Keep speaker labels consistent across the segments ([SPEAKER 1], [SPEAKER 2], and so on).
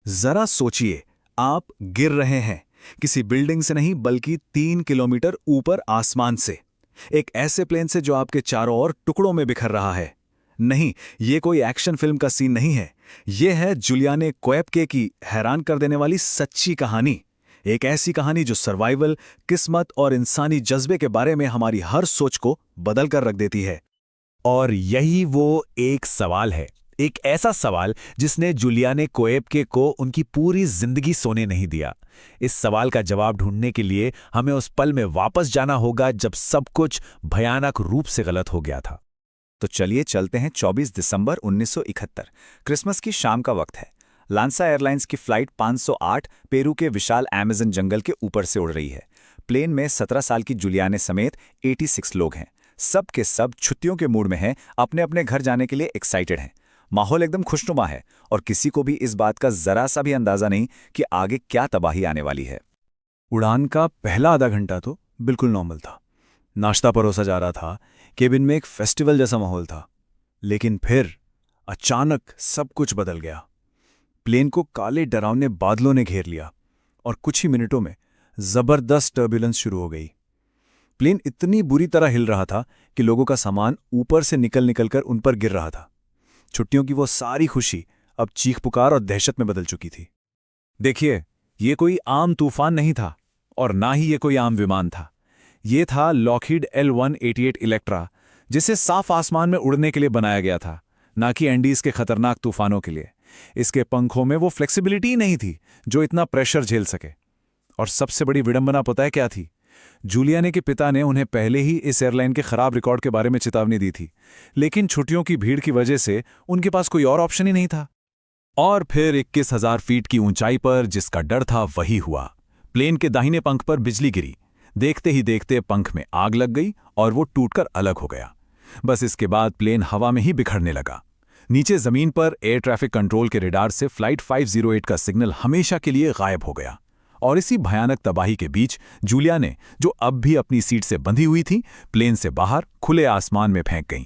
[SPEAKER 1] जरा सोचिए, आप गिर रहे हैं, किसी बिल्डिंग से नहीं बल्कि 3 किलोमीटर ऊपर आसमान से, एक ऐसे प्लेन से जो आपके चारों ओर टुकड़ों में बिखर रहा है। नहीं, ये कोई एक्शन फिल्म का सीन नहीं है। ये है जुलियाने कोएप्के की हैरान कर देने वाली सच्ची कहानी। एक ऐसी कहानी जो सर्वाइवल, किस्मत और इंसानी जज्बे के बारे में हमारी हर सोच को बदल कर रख देती है।
[SPEAKER 2] और यही वो एक सवाल है, एक ऐसा सवाल जिसने जुलियाने कोएप्के को उनकी पूरी जिंदगी सोने नहीं दिया। इस सवाल का जवाब ढूंढने के लिए हमें उस पल में वापस जाना होगा जब सब कुछ भयानक रूप से गलत हो गया था।
[SPEAKER 1] तो चलिए चलते हैं 24 दिसंबर 1971। क्रिसमस की शाम का वक्त है। लांसा एयरलाइंस की फ्लाइट 508 पेरू के विशाल अमेज़न जंगल के ऊपर से उड़ रही है। प्लेन में 17 साल की जुलियाने समेत 86 लोग हैं। सब के सब छुट्टियों के मूड में हैं, अपने अपने घर जाने के लिए एक्साइटेड हैं। माहौल एकदम खुशनुमा है और किसी को भी इस बात का जरा सा भी अंदाजा नहीं कि आगे क्या तबाही आने वाली है।
[SPEAKER 3] उड़ान का पहला आधा घंटा तो बिल्कुल नॉर्मल था। नाश्ता परोसा जा रहा था, केबिन में एक फेस्टिवल जैसा माहौल था। लेकिन फिर अचानक सब कुछ बदल गया। प्लेन को काले डरावने बादलों ने घेर लिया और कुछ ही मिनटों में जबरदस्त टर्बुलेंस शुरू हो गई। प्लेन इतनी बुरी तरह हिल रहा था कि लोगों का सामान ऊपर से निकल कर उन पर गिर रहा था। छुट्टियों की वो सारी खुशी अब चीख पुकार और दहशत में बदल चुकी थी।
[SPEAKER 2] देखिए, ये कोई आम तूफान नहीं था और ना ही ये कोई आम विमान था। ये था लॉकहीड L-188 इलेक्ट्रा, जिसे साफ आसमान में उड़ने के लिए बनाया गया था, ना कि एंडीज के खतरनाक तूफानों के लिए। इसके पंखों में वो फ्लेक्सिबिलिटी नहीं थी जो इतना प्रेशर झेल सके। और सबसे बड़ी विडंबना पता है क्या थी? जूलियाने के पिता ने उन्हें पहले ही इस एयरलाइन के खराब रिकॉर्ड के बारे में चेतावनी दी थी, लेकिन छुट्टियों की भीड़ की वजह से उनके पास कोई और ऑप्शन ही नहीं था। और फिर 21,000 फीट की ऊंचाई पर जिसका डर था वही हुआ। प्लेन के दाहिने पंख पर बिजली गिरी। देखते ही देखते पंख में आग लग गई और वो टूटकर अलग हो गया। बस इसके बाद प्लेन हवा में ही बिखरने लगा। नीचे जमीन पर एयर ट्रैफिक कंट्रोल के रेडार से फ्लाइट 508 का सिग्नल हमेशा के लिए गायब हो गया। और इसी भयानक तबाही के बीच जूलियाने, जो अब भी अपनी सीट से बंधी हुई थी, प्लेन से बाहर खुले आसमान में फेंक गईं।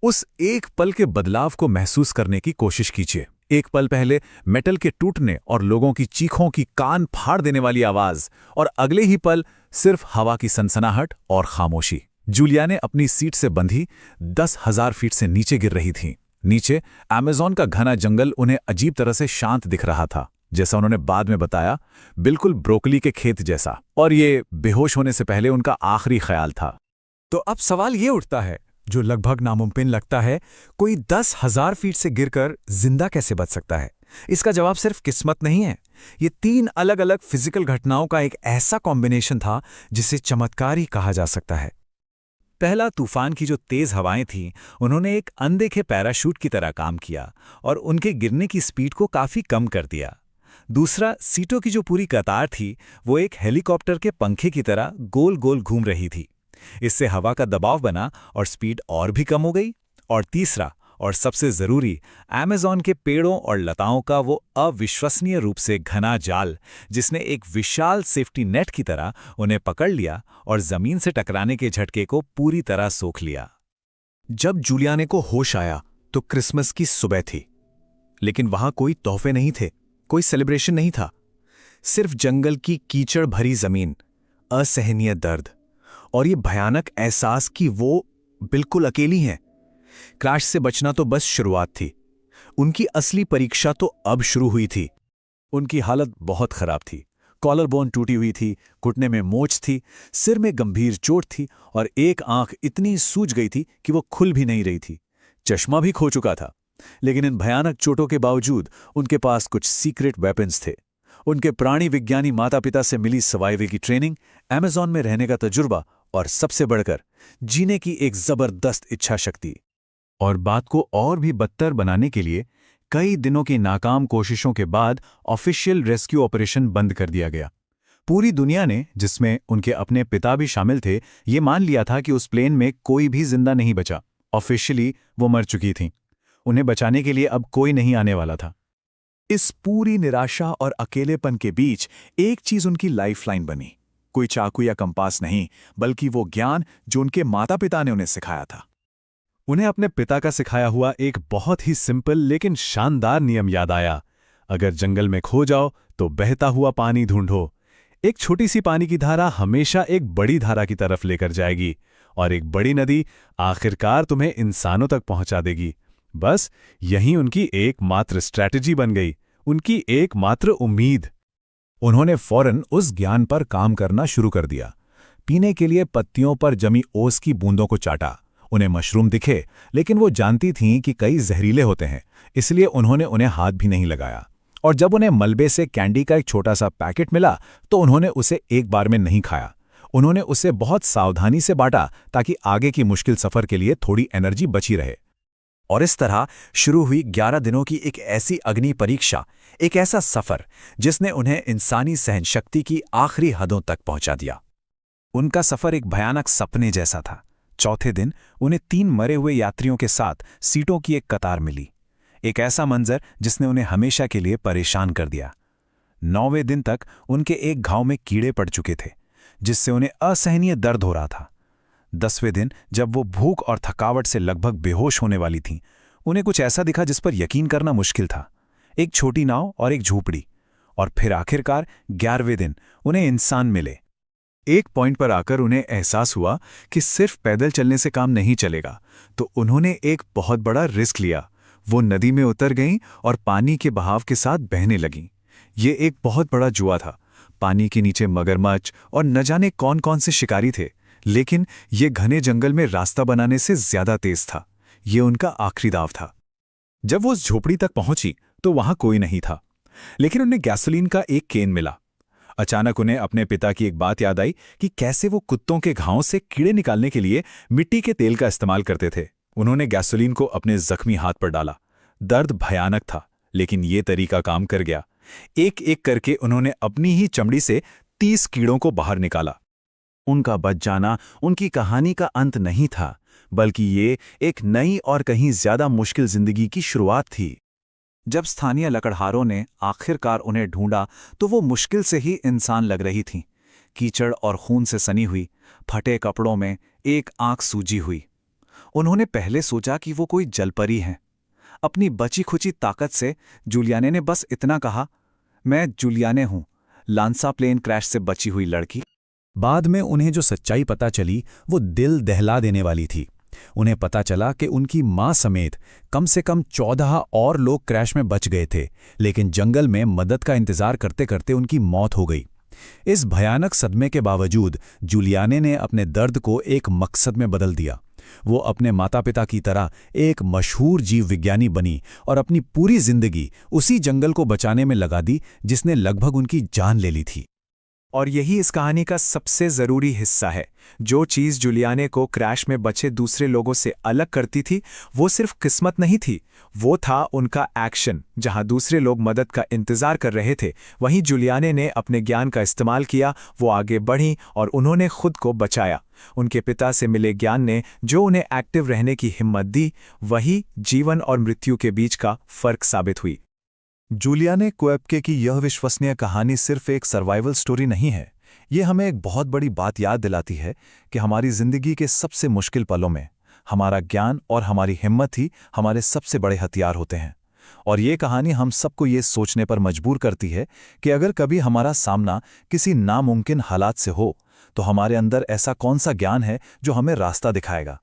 [SPEAKER 2] उस एक पल के बदलाव को महसूस करने की कोशिश कीजिए। एक पल पहले मेटल के टूटने और लोगों की चीखों की कान फाड़ देने वाली आवाज, और अगले ही पल सिर्फ हवा की सनसनाहट और खामोशी। जूलियाने अपनी सीट से बंधी 10,000 फीट से नीचे गिर रही थीं। नीचे अमेज़न का घना जंगल उन्हें अजीब तरह से शांत दिख रहा था, जैसा उन्होंने बाद में बताया, बिल्कुल ब्रोकली के खेत जैसा। और ये बेहोश होने से पहले उनका आखिरी ख्याल था।
[SPEAKER 3] तो अब सवाल ये उठता है, जो लगभग नामुमकिन लगता है, कोई 10,000 फीट से गिरकर जिंदा कैसे बच सकता है? इसका जवाब सिर्फ किस्मत नहीं है। ये 3 अलग अलग फिजिकल घटनाओं का एक ऐसा कॉम्बिनेशन था जिसे चमत्कार ही कहा जा सकता है।
[SPEAKER 2] पहला, तूफान की जो तेज हवाएं थीं, उन्होंने एक अनदेखे पैराशूट की तरह काम किया और उनके गिरने की स्पीड को काफी कम कर दिया। दूसरा, सीटों की जो पूरी कतार थी, वो एक हेलीकॉप्टर के पंखे की तरह गोल गोल घूम रही थी। इससे हवा का दबाव बना और स्पीड और भी कम हो गई। और तीसरा और सबसे जरूरी, अमेज़न के पेड़ों और लताओं का वो अविश्वसनीय रूप से घना जाल, जिसने एक विशाल सेफ्टी नेट की तरह उन्हें पकड़ लिया और जमीन से टकराने के झटके को पूरी तरह सोख लिया।
[SPEAKER 1] जब जूलियाने को होश आया तो क्रिसमस की सुबह थी, लेकिन वहां कोई तोहफे नहीं थे, कोई सेलिब्रेशन नहीं था। सिर्फ जंगल की कीचड़ भरी जमीन, असहनीय दर्द और ये भयानक एहसास कि वो बिल्कुल अकेली हैं। क्रैश से बचना तो बस शुरुआत थी, उनकी असली परीक्षा तो अब शुरू हुई थी।
[SPEAKER 2] उनकी हालत बहुत खराब थी। कॉलर बोन टूटी हुई थी, घुटने में मोच थी, सिर में गंभीर चोट थी और एक आंख इतनी सूज गई थी कि वो खुल भी नहीं रही थी। चश्मा भी खो चुका था। लेकिन इन भयानक चोटों के बावजूद उनके पास कुछ सीक्रेट वेपन्स थे। उनके प्राणी विज्ञानी माता पिता से मिली सर्वाइवल की ट्रेनिंग, अमेज़न में रहने का तजुर्बा और सबसे बढ़कर जीने की एक जबरदस्त इच्छा शक्ति।
[SPEAKER 3] और बात को और भी बदतर बनाने के लिए कई दिनों की नाकाम कोशिशों के बाद ऑफिशियल रेस्क्यू ऑपरेशन बंद कर दिया गया। पूरी दुनिया ने, जिसमें उनके अपने पिता भी शामिल थे, ये मान लिया था कि उस प्लेन में कोई भी जिंदा नहीं बचा। ऑफिशियली वो मर चुकी थीं। उन्हें बचाने के लिए अब कोई नहीं आने वाला था।
[SPEAKER 1] इस पूरी निराशा और अकेलेपन के बीच एक चीज उनकी लाइफलाइन बनी। कोई चाकू या कंपास नहीं, बल्कि वो ज्ञान जो उनके माता पिता ने उन्हें सिखाया था।
[SPEAKER 3] उन्हें अपने पिता का सिखाया हुआ एक बहुत ही सिंपल लेकिन शानदार नियम याद आया।
[SPEAKER 2] अगर जंगल में खो जाओ तो बहता हुआ पानी ढूंढो। एक छोटी सी पानी की धारा हमेशा एक बड़ी धारा की तरफ लेकर जाएगी, और एक बड़ी नदी आखिरकार तुम्हें इंसानों तक पहुंचा देगी। बस यही उनकी एकमात्र स्ट्रैटेजी बन गई, उनकी एकमात्र उम्मीद। उन्होंने फौरन उस ज्ञान पर काम करना शुरू कर दिया। पीने के लिए पत्तियों पर जमी ओस की बूंदों को चाटा। उन्हें मशरूम दिखे, लेकिन वो जानती थीं कि कई जहरीले होते हैं, इसलिए उन्होंने उन्हें हाथ भी नहीं लगाया। और जब उन्हें मलबे से कैंडी का एक छोटा सा पैकेट मिला तो उन्होंने उसे एक बार में नहीं खाया। उन्होंने उसे बहुत सावधानी से बांटा ताकि आगे की मुश्किल सफर के लिए थोड़ी एनर्जी बची रहे।
[SPEAKER 3] और इस तरह शुरू हुई 11 दिनों की एक ऐसी अग्नि परीक्षा, एक ऐसा सफर जिसने उन्हें इंसानी सहनशक्ति की आखिरी हदों तक पहुंचा दिया। उनका सफर एक भयानक सपने जैसा था। चौथे दिन उन्हें 3 मरे हुए यात्रियों के साथ सीटों की एक कतार मिली। एक ऐसा मंजर जिसने उन्हें हमेशा के लिए परेशान कर दिया। 9वें दिन तक उनके एक घाव में कीड़े पड़ चुके थे, जिससे उन्हें असहनीय दर्द हो रहा था। 10वें दिन जब वो भूख और थकावट से लगभग बेहोश होने वाली थीं, उन्हें कुछ ऐसा दिखा जिस पर यकीन करना मुश्किल था। एक छोटी नाव और एक झोपड़ी। और फिर आखिरकार 11वें दिन उन्हें इंसान मिले। एक पॉइंट पर आकर उन्हें एहसास हुआ कि सिर्फ पैदल चलने से काम नहीं चलेगा, तो उन्होंने एक बहुत बड़ा रिस्क लिया। वो नदी में उतर गईं और पानी के बहाव के साथ बहने लगीं। ये एक बहुत बड़ा जुआ था। पानी के नीचे मगरमच्छ और न जाने कौन कौन से शिकारी थे, लेकिन ये घने जंगल में रास्ता बनाने से ज्यादा तेज था। ये उनका आखिरी दाव था। जब वो उस झोपड़ी तक पहुंची तो वहां कोई नहीं था, लेकिन उन्हें गैसोलीन का एक केन मिला। अचानक उन्हें अपने पिता की एक बात याद आई कि कैसे वो कुत्तों के घावों से कीड़े निकालने के लिए मिट्टी के तेल का इस्तेमाल करते थे। उन्होंने गैसोलीन को अपने जख्मी हाथ पर डाला। दर्द भयानक था, लेकिन ये तरीका काम कर गया। एक एक करके उन्होंने अपनी ही चमड़ी से 30 कीड़ों को बाहर निकाला। उनका बच जाना उनकी कहानी का अंत नहीं था, बल्कि ये एक नई और कहीं ज्यादा मुश्किल जिंदगी की शुरुआत थी। जब स्थानीय लकड़हारों ने आखिरकार उन्हें ढूंढा तो वो मुश्किल से ही इंसान लग रही थीं। कीचड़ और खून से सनी हुई, फटे कपड़ों में, एक आंख सूजी हुई। उन्होंने पहले सोचा कि वो कोई जलपरी हैं। अपनी बची खुची ताकत से जूलियाने ने बस इतना कहा, मैं जूलियाने हूं, लांसा प्लेन क्रैश से बची हुई लड़की। बाद में उन्हें जो सच्चाई पता चली वो दिल दहला देने वाली थी। उन्हें पता चला कि उनकी मां समेत कम से कम 14 और लोग क्रैश में बच गए थे, लेकिन जंगल में मदद का इंतजार करते करते उनकी मौत हो गई। इस भयानक सदमे के बावजूद जूलियाने ने अपने दर्द को एक मकसद में बदल दिया। वो अपने माता पिता की तरह एक मशहूर जीव विज्ञानी बनी और अपनी पूरी जिंदगी उसी जंगल को बचाने में लगा दी जिसने लगभग उनकी जान ले ली थी। और यही इस कहानी का सबसे ज़रूरी हिस्सा है। जो चीज़ जूलियाने को क्रैश में बचे दूसरे लोगों से अलग करती थी, वो सिर्फ किस्मत नहीं थी, वो था उनका एक्शन। जहां दूसरे लोग मदद का इंतज़ार कर रहे थे, वहीं जूलियाने ने अपने ज्ञान का इस्तेमाल किया। वो आगे बढ़ीं और उन्होंने खुद को बचाया। उनके पिता से मिले ज्ञान ने जो उन्हें एक्टिव रहने की हिम्मत दी, वही जीवन और मृत्यु के बीच का फ़र्क साबित हुई। जूलियाने कोएप्के की यह विश्वसनीय कहानी सिर्फ एक सर्वाइवल स्टोरी नहीं है। ये हमें एक बहुत बड़ी बात याद दिलाती है कि हमारी जिंदगी के सबसे मुश्किल पलों में हमारा ज्ञान और हमारी हिम्मत ही हमारे सबसे बड़े हथियार होते हैं। और ये कहानी हम सबको ये सोचने पर मजबूर करती है कि अगर कभी हमारा सामना किसी नामुमकिन हालात से हो, तो हमारे अंदर ऐसा कौन सा ज्ञान है जो हमें रास्ता दिखाएगा।